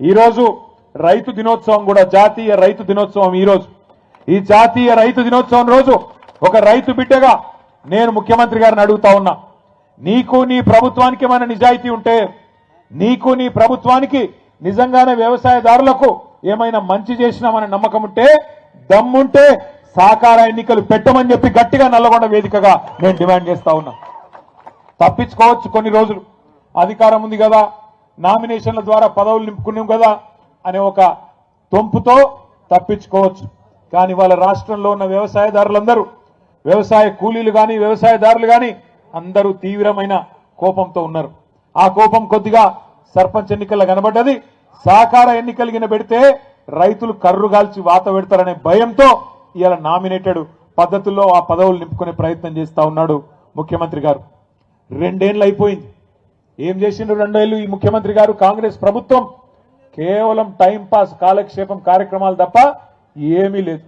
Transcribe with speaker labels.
Speaker 1: ఈరోజు రైతు దినోత్సవం కూడా, జాతీయ రైతు దినోత్సవం ఈరోజు. ఈ జాతీయ రైతు దినోత్సవం రోజు ఒక రైతు బిడ్డగా నేను ముఖ్యమంత్రి గారిని అడుగుతా ఉన్నా, నీకు నీ ప్రభుత్వానికి ఏమైనా నిజాయితీ ఉంటే, నీకు నీ ప్రభుత్వానికి నిజంగానే వ్యవసాయదారులకు ఏమైనా మంచి చేసినామనే నమ్మకం ఉంటే, దమ్ముంటే సహకార ఎన్నికలు పెట్టమని చెప్పి గట్టిగా నల్లగొండ వేదికగా నేను డిమాండ్ చేస్తా ఉన్నా. తప్పించుకోవచ్చు కొన్ని రోజులు, అధికారం ఉంది కదా, నామినేషన్ల ద్వారా పదవులు నింపుకున్నాం కదా అనే ఒక తొంపుతో తప్పించుకోవచ్చు. కానీ వాళ్ళ రాష్ట్రంలో ఉన్న వ్యవసాయదారులందరూ, వ్యవసాయ కూలీలు కానీ వ్యవసాయదారులు కానీ అందరూ తీవ్రమైన కోపంతో ఉన్నారు. ఆ కోపం కొద్దిగా సర్పంచ్ ఎన్నికల్లో కనబడ్డది. సహకార ఎన్నికలు గిన పెడితే రైతులు కర్రుగాల్చి వాత పెడతారనే భయంతో ఇలా నామినేటెడ్ పద్ధతుల్లో ఆ పదవులు నింపుకునే ప్రయత్నం చేస్తా ఉన్నాడు ముఖ్యమంత్రి గారు. 2 ఏళ్ళు అయిపోయింది. ఏం చేసిండ్రు 2 ఏళ్ళు ఈ ముఖ్యమంత్రి గారు? కాంగ్రెస్ ప్రభుత్వం కేవలం టైం పాస్, కాలక్షేపం కార్యక్రమాలు తప్ప ఏమీ లేదు.